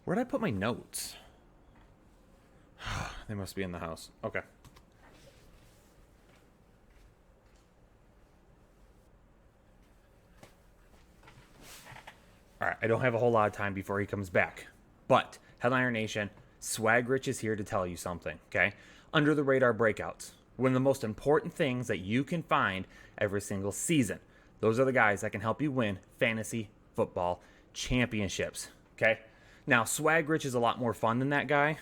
Where'd I put my notes? They must be in the house. Okay. All right, I don't have a whole lot of time before he comes back. But, Headliner Nation, Swag Rich is here to tell you something, okay? Under the radar breakouts. One of the most important things that you can find every single season. Those are the guys that can help you win fantasy football championships, okay? Now, Swag Rich is a lot more fun than that guy.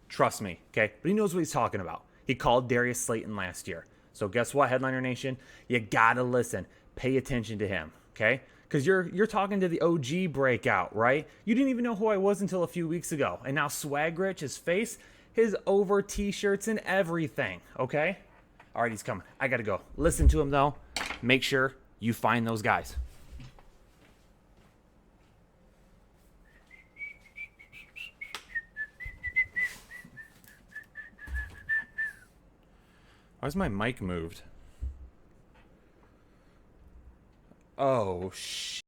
Trust me, okay? But he knows what he's talking about. He called Darius Slayton last year. So guess what, Headliner Nation? You gotta listen. Pay attention to him, okay? Because you're talking to the OG breakout, right? You didn't even know who I was until a few weeks ago. And now Swag Rich, his face, his over t-shirts and everything, okay? All right, he's coming. I gotta go. Listen to him, though. Make sure you find those guys. Why's my mic moved? Oh, shit.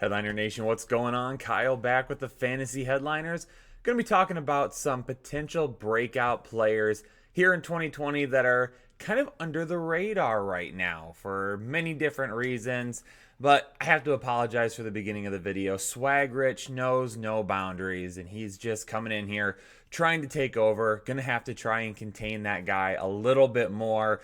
Headliner Nation, what's going on? Kyle back with the Fantasy Headliners. Going to be talking about some potential breakout players here in 2020 that are kind of under the radar right now for many different reasons. But I have to apologize for the beginning of the video. Swag Rich knows no boundaries, and he's just coming in here trying to take over. Going to have to try and contain that guy a little bit more.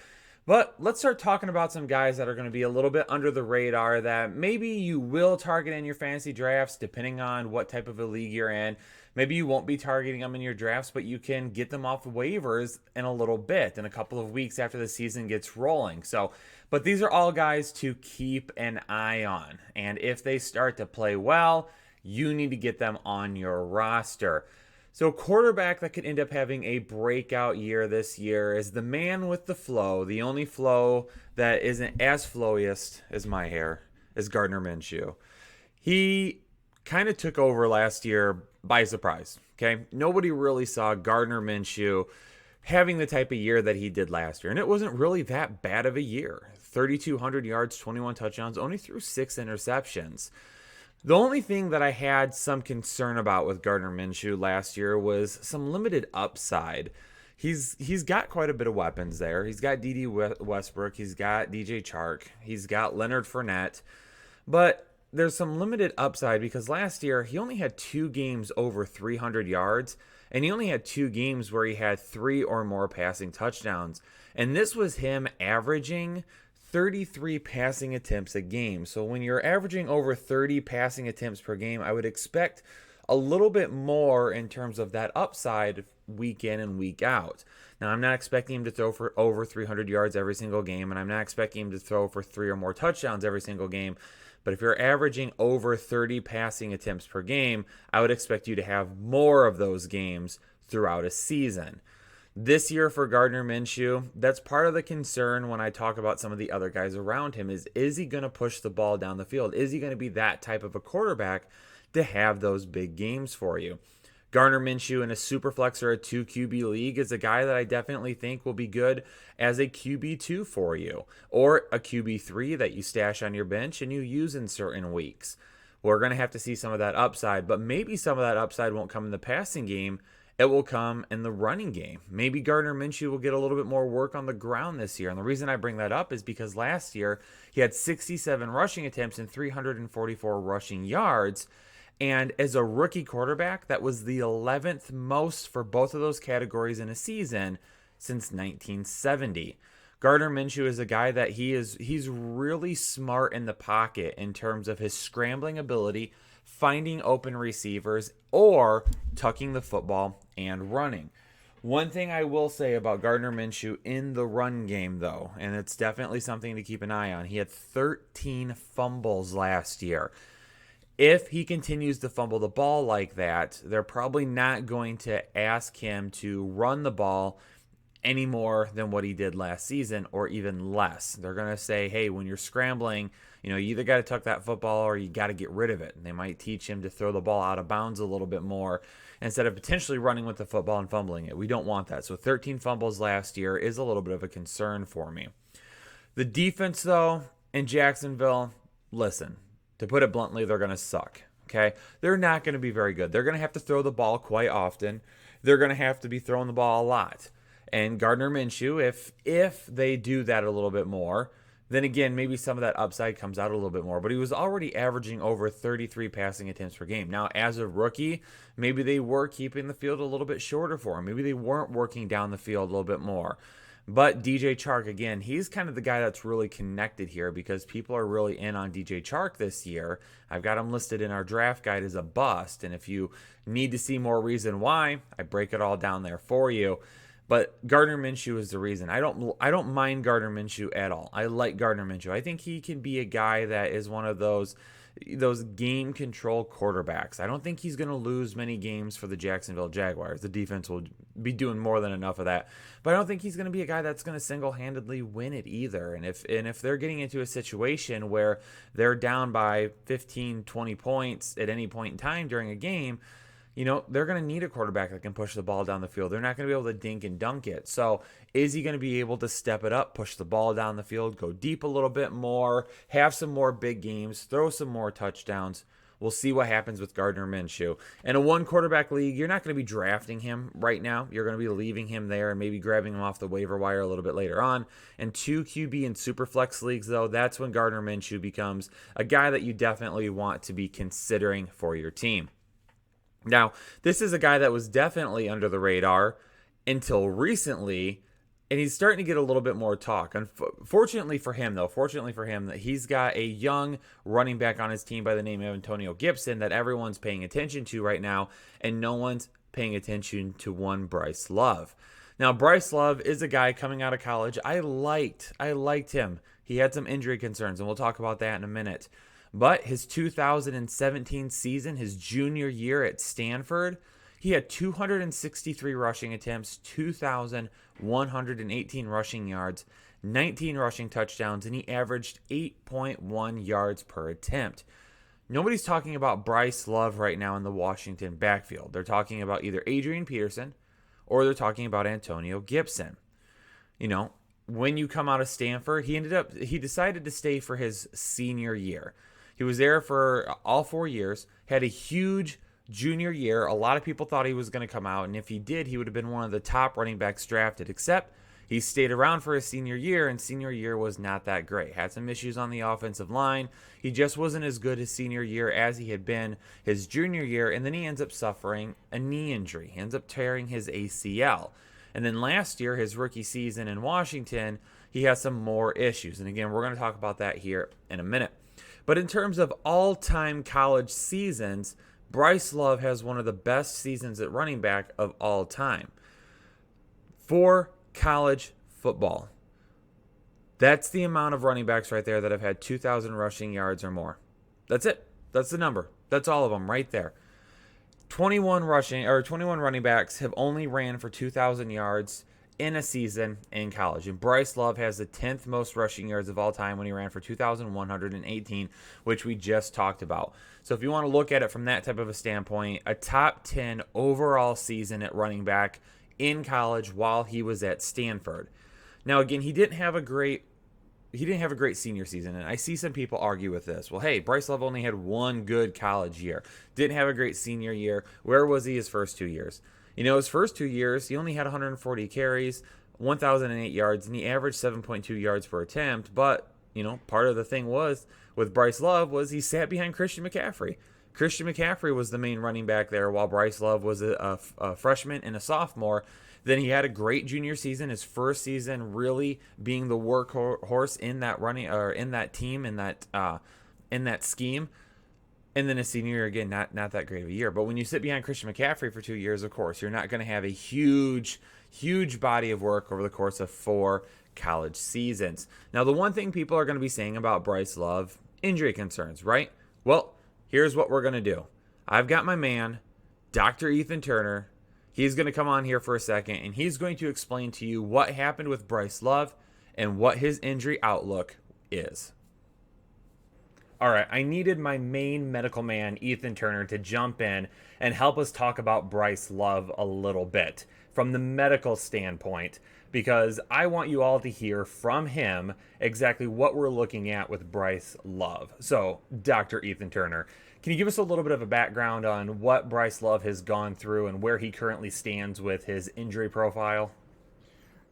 But let's start talking about some guys that are going to be a little bit under the radar that maybe you will target in your fantasy drafts depending on what type of a league you're in. Maybe you won't be targeting them in your drafts, but you can get them off waivers in a little bit, in a couple of weeks after the season gets rolling. But these are all guys to keep an eye on. And if they start to play well, you need to get them on your roster. So quarterback that could end up having a breakout year this year is the man with the flow, the only flow that isn't as flowiest as my hair, is Gardner Minshew. He kind of took over last year by surprise, okay? Nobody really saw Gardner Minshew having the type of year that he did last year, and it wasn't really that bad of a year. 3,200 yards, 21 touchdowns, only threw 6 interceptions. The only thing that I had some concern about with Gardner Minshew last year was some limited upside. He's got quite a bit of weapons there. He's got D.D. Westbrook. He's got DJ Chark. He's got Leonard Fournette. But there's some limited upside because last year he only had 2 games over 300 yards, and he only had 2 games where he had 3 or more passing touchdowns. And this was him averaging 33 passing attempts a game. So when you're averaging over 30 passing attempts per game, I would expect a little bit more in terms of that upside week in and week out. Now, I'm not expecting him to throw for over 300 yards every single game, and I'm not expecting him to throw for 3 or more touchdowns every single game. But if you're averaging over 30 passing attempts per game, I would expect you to have more of those games throughout a season. This year for Gardner Minshew, that's part of the concern when I talk about some of the other guys around him is he going to push the ball down the field? Is he going to be that type of a quarterback to have those big games for you? Gardner Minshew in a Superflex or a 2 QB league is a guy that I definitely think will be good as a QB2 for you, or a QB3 that you stash on your bench and you use in certain weeks. We're going to have to see some of that upside, but maybe some of that upside won't come in the passing game. It will come in the running game. Maybe Gardner Minshew will get a little bit more work on the ground this year. And the reason I bring that up is because last year he had 67 rushing attempts and 344 rushing yards. And as a rookie quarterback, that was the 11th most for both of those categories in a season since 1970. Gardner Minshew is a guy that he's really smart in the pocket in terms of his scrambling ability, finding open receivers, or tucking the football and running. One thing I will say about Gardner Minshew in the run game, though, and it's definitely something to keep an eye on, he had 13 fumbles last year. If he continues to fumble the ball like that, they're probably not going to ask him to run the ball any more than what he did last season, or even less. They're going to say, hey, when you're scrambling, you either got to tuck that football or you got to get rid of it. And they might teach him to throw the ball out of bounds a little bit more instead of potentially running with the football and fumbling it. We don't want that. So 13 fumbles last year is a little bit of a concern for me. The defense, though, in Jacksonville, listen, to put it bluntly, they're going to suck. Okay? They're not going to be very good. They're going to have to throw the ball quite often. They're going to have to be throwing the ball a lot. And Gardner Minshew, if they do that a little bit more, then again, maybe some of that upside comes out a little bit more. But he was already averaging over 33 passing attempts per game. Now, as a rookie, maybe they were keeping the field a little bit shorter for him. Maybe they weren't working down the field a little bit more. But DJ Chark, again, he's kind of the guy that's really connected here because people are really in on DJ Chark this year. I've got him listed in our draft guide as a bust. And if you need to see more reason why, I break it all down there for you. But Gardner Minshew is the reason. I don't mind Gardner Minshew at all. I like Gardner Minshew. I think he can be a guy that is one of those game control quarterbacks. I don't think he's going to lose many games for the Jacksonville Jaguars. The defense will be doing more than enough of that. But I don't think he's going to be a guy that's going to single-handedly win it either. And if they're getting into a situation where they're down by 15, 20 points at any point in time during a game, they're going to need a quarterback that can push the ball down the field. They're not going to be able to dink and dunk it. So is he going to be able to step it up, push the ball down the field, go deep a little bit more, have some more big games, throw some more touchdowns? We'll see what happens with Gardner Minshew. In a one-quarterback league, you're not going to be drafting him right now. You're going to be leaving him there and maybe grabbing him off the waiver wire a little bit later on. And 2 QB and Superflex leagues, though, that's when Gardner Minshew becomes a guy that you definitely want to be considering for your team. Now, this is a guy that was definitely under the radar until recently, and he's starting to get a little bit more talk. Fortunately for him, that he's got a young running back on his team by the name of Antonio Gibson that everyone's paying attention to right now, and no one's paying attention to one Bryce Love. Now, Bryce Love is a guy coming out of college. I liked him. He had some injury concerns, and we'll talk about that in a minute. But his 2017 season, his junior year at Stanford, he had 263 rushing attempts, 2,118 rushing yards, 19 rushing touchdowns, and he averaged 8.1 yards per attempt. Nobody's talking about Bryce Love right now in the Washington backfield. They're talking about either Adrian Peterson or they're talking about Antonio Gibson. When you come out of Stanford, he decided to stay for his senior year. He was there for all 4 years, had a huge junior year. A lot of people thought he was going to come out, and if he did, he would have been one of the top running backs drafted, except he stayed around for his senior year, and senior year was not that great. Had some issues on the offensive line. He just wasn't as good his senior year as he had been his junior year, and then he ends up suffering a knee injury. He ends up tearing his ACL. And then last year, his rookie season in Washington, he has some more issues. And again, we're going to talk about that here in a minute. But in terms of all-time college seasons, Bryce Love has one of the best seasons at running back of all time for college football. That's the amount of running backs right there that have had 2,000 rushing yards or more. That's it. That's the number. That's all of them right there. 21 running backs have only ran for 2,000 yards in a season in college. And Bryce Love has the 10th most rushing yards of all time when he ran for 2,118, which we just talked about. So if you want to look at it from that type of a standpoint, a top 10 overall season at running back in college while he was at Stanford. Now, again, he didn't have a great senior season, and I see some people argue with this. Well, hey, Bryce Love only had one good college year. Didn't have a great senior year. Where was he his first 2 years? His first 2 years, he only had 140 carries, 1,008 yards, and he averaged 7.2 yards per attempt. But, part of the thing was with Bryce Love was he sat behind Christian McCaffrey. Christian McCaffrey was the main running back there while Bryce Love was a freshman and a sophomore. Then he had a great junior season, his first season really being the workhorse in that running or in that team, in that scheme. And then a senior year, again, not that great of a year. But when you sit behind Christian McCaffrey for 2 years, of course, you're not going to have a huge body of work over the course of 4 college seasons. Now, the one thing people are going to be saying about Bryce Love, injury concerns, right? Well, Here's what we're going to do. I've got my man, Dr. Ethan Turner. He's going to come on here for a second and he's going to explain to you what happened with Bryce Love and what his injury outlook is. All right, I needed my main medical man, Ethan Turner, to jump in and help us talk about Bryce Love a little bit from the medical standpoint, because I want you all to hear from him exactly what we're looking at with Bryce Love. So, Dr. Ethan Turner, can you give us a little bit of a background on what Bryce Love has gone through and where he currently stands with his injury profile?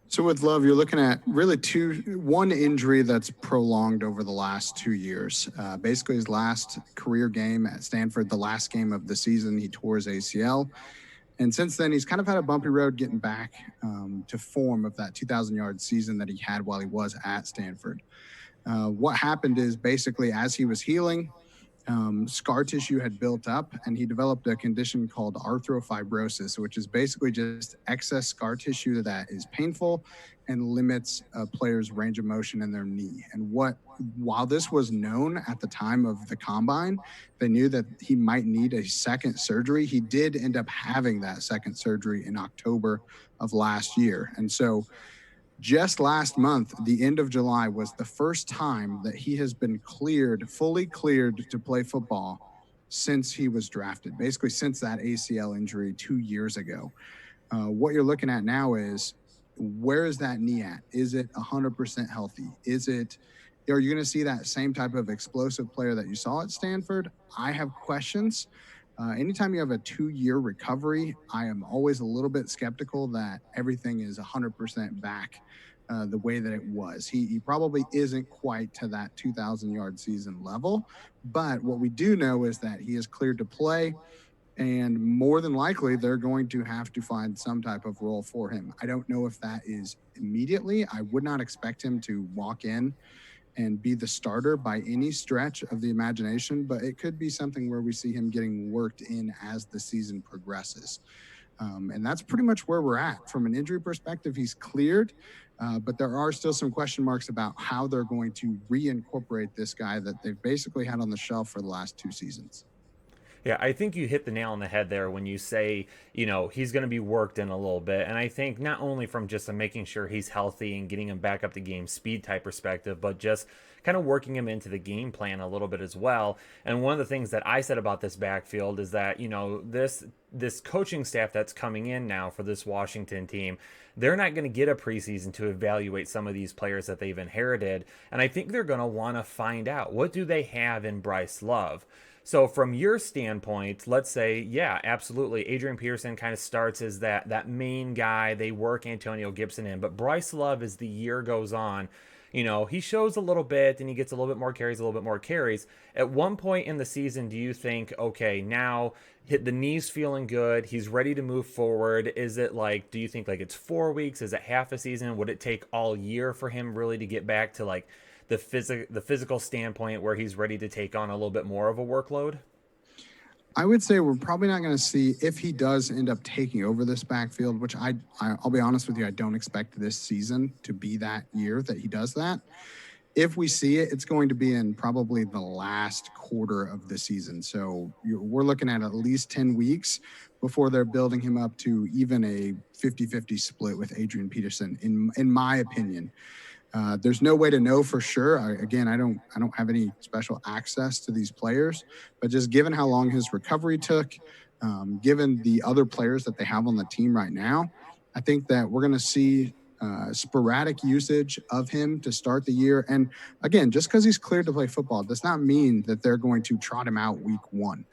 So with Love, you're looking at really one injury that's prolonged over the last 2 years. Basically, his last career game at Stanford, the last game of the season, he tore his ACL. And since then, he's kind of had a bumpy road getting back to form of that 2,000-yard season that he had while he was at Stanford. What happened is basically as he was healing, scar tissue had built up and he developed a condition called arthrofibrosis, which is basically just excess scar tissue that is painful and limits a player's range of motion in their knee. And while this was known at the time of the combine, they knew that he might need a second surgery. He did end up having that second surgery in October of last year. And so just last month, the end of July, was the first time that he has been fully cleared to play football since he was drafted, basically since that ACL injury 2 years ago. What you're looking at now is, where is that knee at? Is it 100% healthy? Are you going to see that same type of explosive player that you saw at Stanford? I have questions. Anytime you have a 2-year recovery, I am always a little bit skeptical that everything is 100% back the way that it was. He probably isn't quite to that 2,000-yard season level, but what we do know is that he is cleared to play, and more than likely, they're going to have to find some type of role for him. I don't know if that is immediately. I would not expect him to walk in and be the starter by any stretch of the imagination, but it could be something where we see him getting worked in as the season progresses. And that's pretty much where we're at. From an injury perspective, he's cleared, but there are still some question marks about how they're going to reincorporate this guy that they've basically had on the shelf for the last 2 seasons. Yeah, I think you hit the nail on the head there when you say, he's going to be worked in a little bit. And I think not only from just a making sure he's healthy and getting him back up to game speed type perspective, but just kind of working him into the game plan a little bit as well. And one of the things that I said about this backfield is that, this coaching staff that's coming in now for this Washington team, they're not going to get a preseason to evaluate some of these players that they've inherited. And I think they're going to want to find out, what do they have in Bryce Love? So from your standpoint, let's say, yeah, absolutely, Adrian Peterson kind of starts as that main guy. They work Antonio Gibson in, but Bryce Love, as the year goes on, he shows a little bit and he gets a little bit more carries, a little bit more carries. At one point in the season, do you think, okay, now hit the knees feeling good, he's ready to move forward? Is it like, do you think like it's 4 weeks? Is it half a season? Would it take all year for him really to get back to like the physical standpoint where he's ready to take on a little bit more of a workload? I would say we're probably not going to see, if he does end up taking over this backfield, which I'll be honest with you, I don't expect this season to be that year that he does that. If we see it, it's going to be in probably the last quarter of the season. So we're looking at least 10 weeks before they're building him up to even a 50-50 split with Adrian Peterson, in my opinion. There's no way to know for sure. I don't have any special access to these players, but just given how long his recovery took, given the other players that they have on the team right now, I think that we're going to see sporadic usage of him to start the year. And again, just because he's cleared to play football does not mean that they're going to trot him out week one.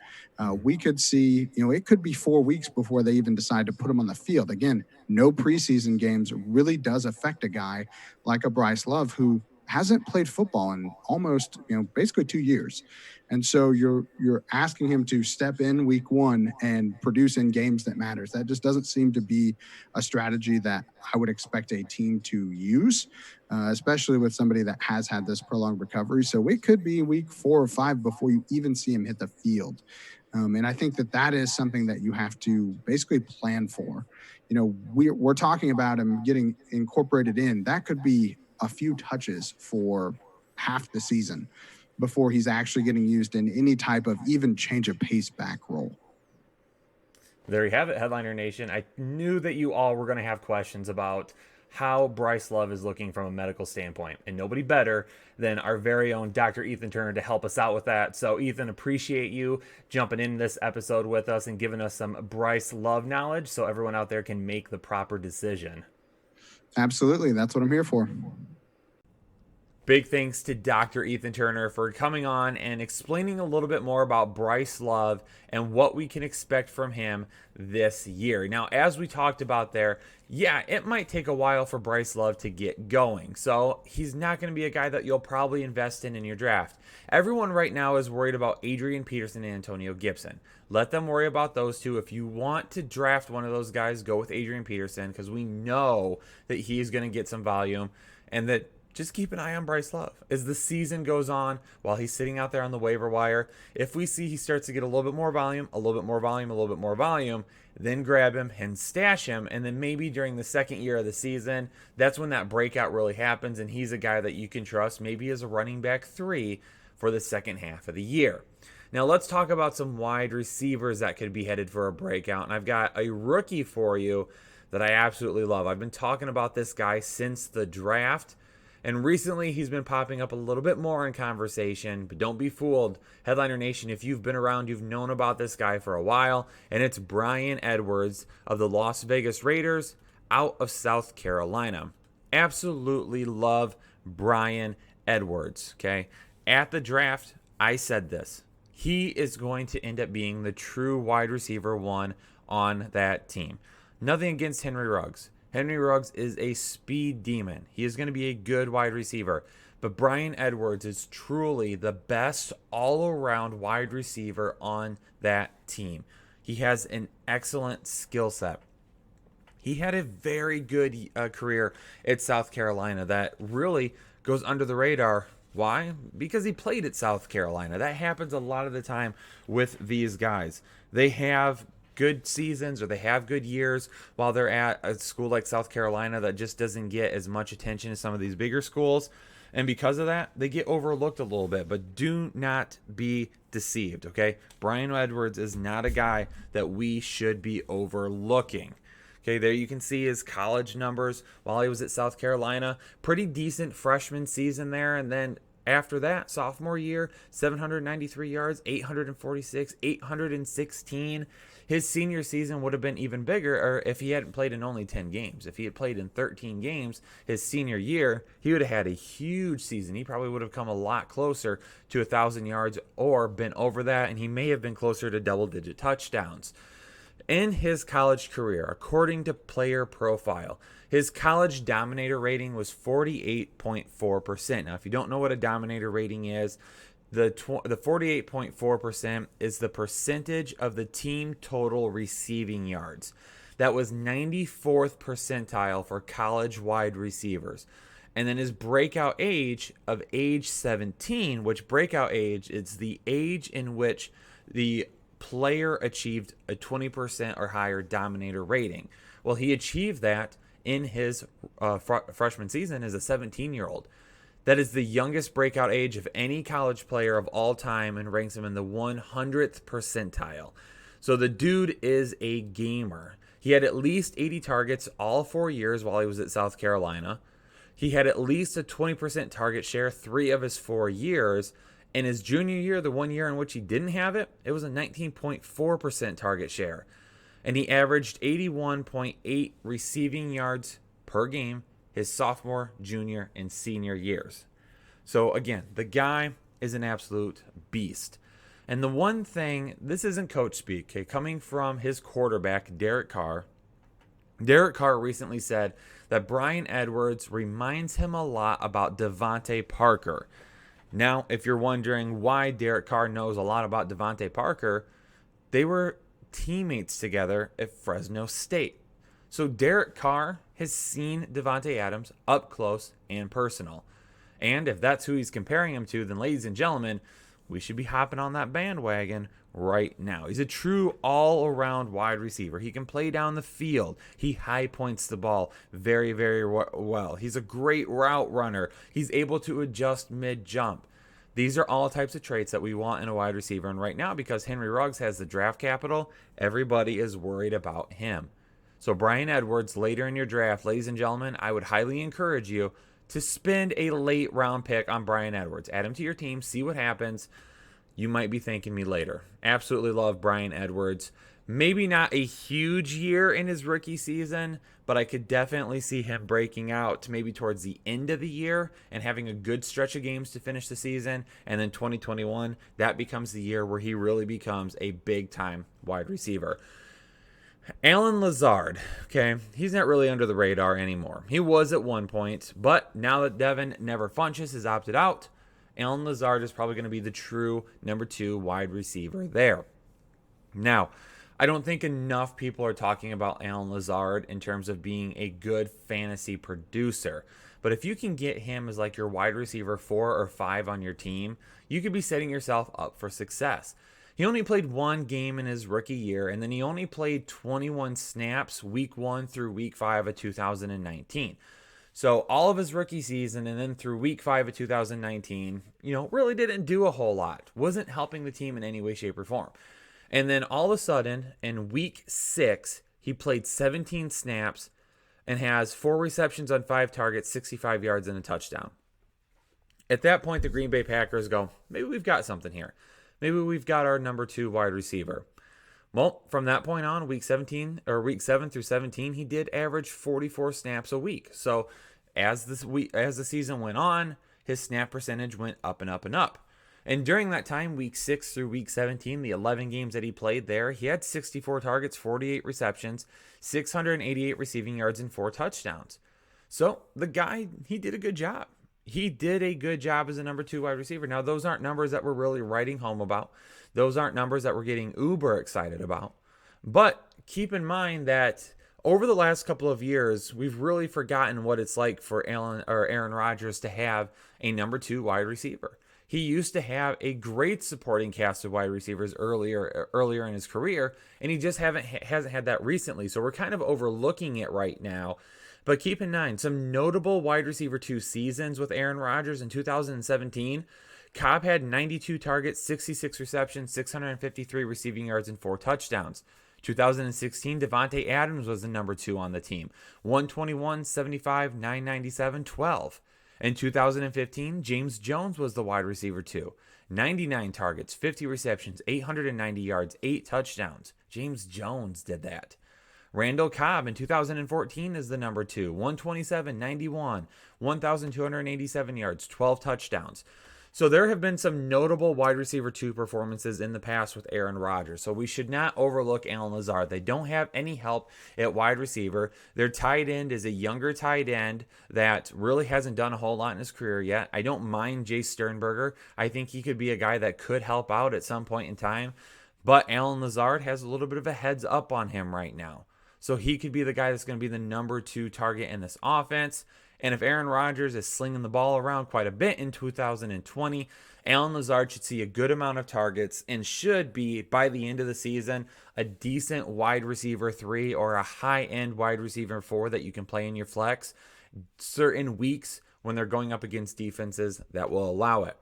We could see, it could be 4 weeks before they even decide to put him on the field. Again, no preseason games really does affect a guy like a Bryce Love, who hasn't played football in almost, basically 2 years. And so you're asking him to step in week one and produce in games that matters. That just doesn't seem to be a strategy that I would expect a team to use, especially with somebody that has had this prolonged recovery. So it could be week 4 or 5 before you even see him hit the field. And I think that is something that you have to basically plan for. We're talking about him getting incorporated in. That could be a few touches for half the season. before he's actually getting used in any type of even change of pace back role. There you have it, Headliner Nation. I knew that you all were going to have questions about how Bryce Love is looking from a medical standpoint, and nobody better than our very own Dr. Ethan Turner to help us out with that. So, Ethan, appreciate you jumping in this episode with us and giving us some Bryce Love knowledge so everyone out there can make the proper decision. Absolutely. That's what I'm here for. Big thanks to Dr. Ethan Turner for coming on and explaining a little bit more about Bryce Love and what we can expect from him this year. Now, as we talked about there, yeah, it might take a while for Bryce Love to get going. So he's not going to be a guy that you'll probably invest in your draft. Everyone right now is worried about Adrian Peterson and Antonio Gibson. Let them worry about those two. If you want to draft one of those guys, go with Adrian Peterson because we know that he's going to get some volume and that just keep an eye on Bryce Love. As the season goes on, while he's sitting out there on the waiver wire, if we see he starts to get a little bit more volume, a little bit more volume, a little bit more volume, then grab him and stash him. And then maybe during the second year of the season, that's when that breakout really happens. And he's a guy that you can trust maybe as a running back 3 for the second half of the year. Now let's talk about some wide receivers that could be headed for a breakout. And I've got a rookie for you that I absolutely love. I've been talking about this guy since the draft. And recently, he's been popping up a little bit more in conversation, but don't be fooled. Headliner Nation, if you've been around, you've known about this guy for a while, and it's Bryan Edwards of the Las Vegas Raiders out of South Carolina. Absolutely love Bryan Edwards, okay? At the draft, I said this. He is going to end up being the true wide receiver 1 on that team. Nothing against Henry Ruggs. Henry Ruggs is a speed demon. He is going to be a good wide receiver. But Bryan Edwards is truly the best all-around wide receiver on that team. He has an excellent skill set. He had a very good career at South Carolina that really goes under the radar. Why? Because he played at South Carolina. That happens a lot of the time with these guys. They have good seasons or they have good years while they're at a school like South Carolina that just doesn't get as much attention as some of these bigger schools. And because of that, they get overlooked a little bit. But do not be deceived, okay? Bryan Edwards is not a guy that we should be overlooking. Okay, there you can see his college numbers while he was at South Carolina. Pretty decent freshman season there. And then after that, sophomore year, 793 yards, 846, 816. His senior season would have been even bigger or if he hadn't played in only 10 games. If he had played in 13 games his senior year, he would have had a huge season. He probably would have come a lot closer to 1,000 yards or been over that, and he may have been closer to double-digit touchdowns. In his college career, according to Player Profile, his college dominator rating was 48.4%. Now, if you don't know what a dominator rating is, the 48.4% is the percentage of the team total receiving yards. That was 94th percentile for college wide receivers. And then his breakout age of age 17, which breakout age is the age in which the player achieved a 20% or higher dominator rating. Well, he achieved that in his freshman season as a 17-year-old. That is the youngest breakout age of any college player of all time and ranks him in the 100th percentile. So the dude is a gamer. He had at least 80 targets all 4 years while he was at South Carolina. He had at least a 20% target share 3 of his 4 years. In his junior year, the 1 year in which he didn't have it, it was a 19.4% target share. And he averaged 81.8 receiving yards per game his sophomore, junior, and senior years. So again, the guy is an absolute beast. And the one thing, this isn't coach speak, okay, coming from his quarterback, Derek Carr. Derek Carr recently said that Bryan Edwards reminds him a lot about Devontae Parker. Now, if you're wondering why Derek Carr knows a lot about Devontae Parker, they were teammates together at Fresno State. So Derek Carr has seen Davante Adams up close and personal. And if that's who he's comparing him to, then ladies and gentlemen, we should be hopping on that bandwagon right now. He's a true all-around wide receiver. He can play down the field. He high points the ball very, very well. He's a great route runner. He's able to adjust mid-jump. These are all types of traits that we want in a wide receiver. And right now, because Henry Ruggs has the draft capital, everybody is worried about him. So Bryan Edwards, later in your draft, ladies and gentlemen, I would highly encourage you to spend a late round pick on Bryan Edwards. Add him to your team, see what happens. You might be thanking me later. Absolutely love Bryan Edwards. Maybe not a huge year in his rookie season, but I could definitely see him breaking out maybe towards the end of the year and having a good stretch of games to finish the season. And then 2021, that becomes the year where he really becomes a big-time wide receiver. Allen Lazard, okay, he's not really under the radar anymore. He was at one point, but now that Devin Never Funches has opted out, Allen Lazard is probably going to be the true number 2 wide receiver there. Now, I don't think enough people are talking about Allen Lazard in terms of being a good fantasy producer. But if you can get him as like your wide receiver 4 or 5 on your team, you could be setting yourself up for success. He only played one game in his rookie year, and then he only played 21 snaps week 1 through week 5 of 2019. So all of his rookie season and then through week 5 of 2019, really didn't do a whole lot. Wasn't helping the team in any way, shape, or form. And then all of a sudden, in week 6, he played 17 snaps and has 4 receptions on 5 targets, 65 yards, and a touchdown. At that point, the Green Bay Packers go, maybe we've got something here. Maybe we've got our number 2 wide receiver. Well, from that point on, week 7 through 17, he did average 44 snaps a week. So as the season went on, his snap percentage went up and up and up. And during that time, week 6 through week 17, the 11 games that he played there, he had 64 targets, 48 receptions, 688 receiving yards, and 4 touchdowns. So the guy, he did a good job. He did a good job as a number 2 wide receiver. Now, those aren't numbers that we're really writing home about. Those aren't numbers that we're getting uber excited about. But keep in mind that over the last couple of years, we've really forgotten what it's like for Aaron Rodgers to have a number 2 wide receiver. He used to have a great supporting cast of wide receivers earlier in his career, and he just hasn't had that recently. So we're kind of overlooking it right now. But keep in mind, some notable wide receiver 2 seasons with Aaron Rodgers in 2017. Cobb had 92 targets, 66 receptions, 653 receiving yards, and 4 touchdowns. 2016, Devontae Adams was the number 2 on the team. 121, 75, 997, 12. In 2015, James Jones was the wide receiver 2. 99 targets, 50 receptions, 890 yards, 8 touchdowns. James Jones did that. Randall Cobb in 2014 is the number 2. 127, 91, 1,287 yards, 12 touchdowns. So there have been some notable wide receiver 2 performances in the past with Aaron Rodgers. So we should not overlook Allen Lazard. They don't have any help at wide receiver. Their tight end is a younger tight end that really hasn't done a whole lot in his career yet. I don't mind Jay Sternberger. I think he could be a guy that could help out at some point in time. But Allen Lazard has a little bit of a heads up on him right now. So he could be the guy that's going to be the number 2 target in this offense. And if Aaron Rodgers is slinging the ball around quite a bit in 2020, Allen Lazard should see a good amount of targets and should be, by the end of the season, a decent wide receiver 3 or a high-end wide receiver 4 that you can play in your flex certain weeks when they're going up against defenses that will allow it.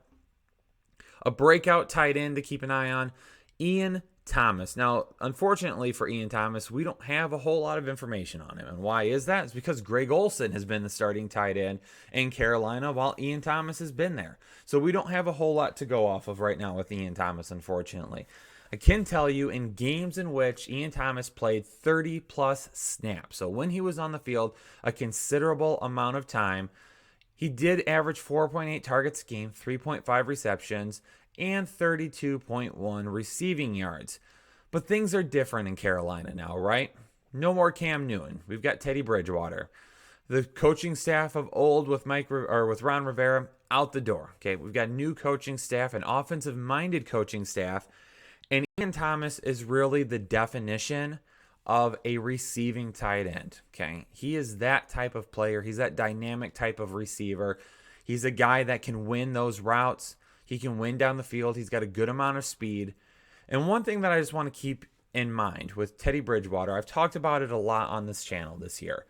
A breakout tight end to keep an eye on, Ian Thomas. Now, unfortunately for Ian Thomas, we don't have a whole lot of information on him. And why is that? It's because Greg Olsen has been the starting tight end in Carolina while Ian Thomas has been there. So we don't have a whole lot to go off of right now with Ian Thomas, unfortunately. I can tell you in games in which Ian Thomas played 30-plus snaps, so when he was on the field a considerable amount of time, he did average 4.8 targets a game, 3.5 receptions, and 32.1 receiving yards. But things are different in Carolina now, right? No more Cam Newton. We've got Teddy Bridgewater. The coaching staff of old with Ron Rivera out the door. Okay, we've got new coaching staff, an offensive-minded coaching staff, and Ian Thomas is really the definition of a receiving tight end. Okay, he is that type of player. He's that dynamic type of receiver. He's a guy that can win those routes. He can win down the field. He's got a good amount of speed. And one thing that I just want to keep in mind with Teddy Bridgewater, I've talked about it a lot on this channel this year.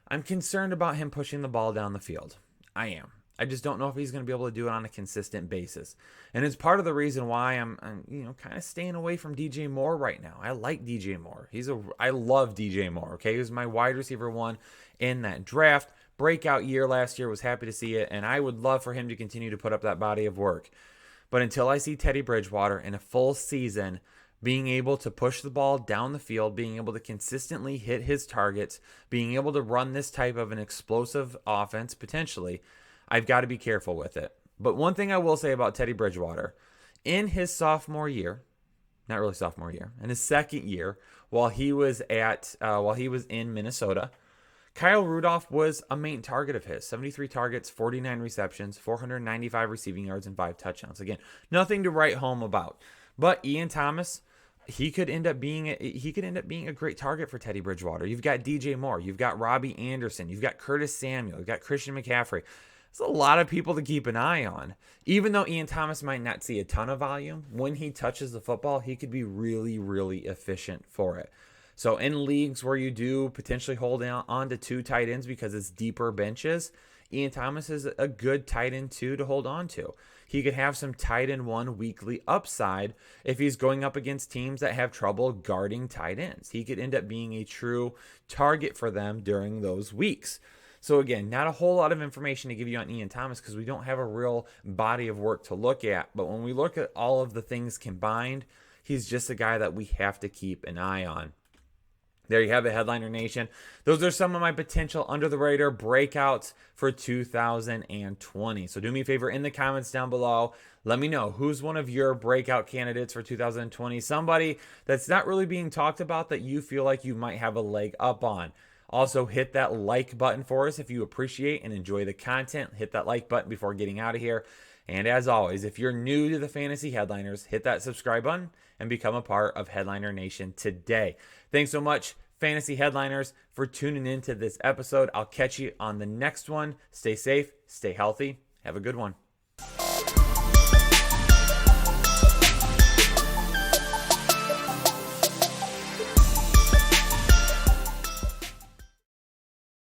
I'm concerned about him pushing the ball down the field. I am. I just don't know if he's going to be able to do it on a consistent basis. And it's part of the reason why I'm kind of staying away from DJ Moore right now. I like DJ Moore. I love DJ Moore, okay? He was my wide receiver one in that draft. Breakout year last year, was happy to see it, and I would love for him to continue to put up that body of work. But until I see Teddy Bridgewater in a full season being able to push the ball down the field, being able to consistently hit his targets, being able to run this type of an explosive offense potentially, I've got to be careful with it. But one thing I will say about Teddy Bridgewater, in his sophomore year, not really sophomore year, in his second year, while he was in Minnesota, Kyle Rudolph was a main target of his. 73 targets, 49 receptions, 495 receiving yards, and 5 touchdowns. Again, nothing to write home about. But Ian Thomas, he could end up being a great target for Teddy Bridgewater. You've got DJ Moore, you've got Robbie Anderson, you've got Curtis Samuel, you've got Christian McCaffrey. There's a lot of people to keep an eye on. Even though Ian Thomas might not see a ton of volume, when he touches the football, he could be really, really efficient for it. So in leagues where you do potentially hold on to 2 tight ends because it's deeper benches, Ian Thomas is a good tight end 2 to hold on to. He could have some tight end 1 weekly upside if he's going up against teams that have trouble guarding tight ends. He could end up being a true target for them during those weeks. So again, not a whole lot of information to give you on Ian Thomas because we don't have a real body of work to look at. But when we look at all of the things combined, he's just a guy that we have to keep an eye on. There you have it, Headliner Nation. Those are some of my potential under-the-radar breakouts for 2020. So do me a favor, in the comments down below, let me know who's one of your breakout candidates for 2020. Somebody that's not really being talked about that you feel like you might have a leg up on. Also, hit that like button for us if you appreciate and enjoy the content. Hit that like button before getting out of here. And as always, if you're new to the Fantasy Headliners, hit that subscribe button and become a part of Headliner Nation today. Thanks so much, Fantasy Headliners, for tuning in to this episode. I'll catch you on the next one. Stay safe, stay healthy, have a good one.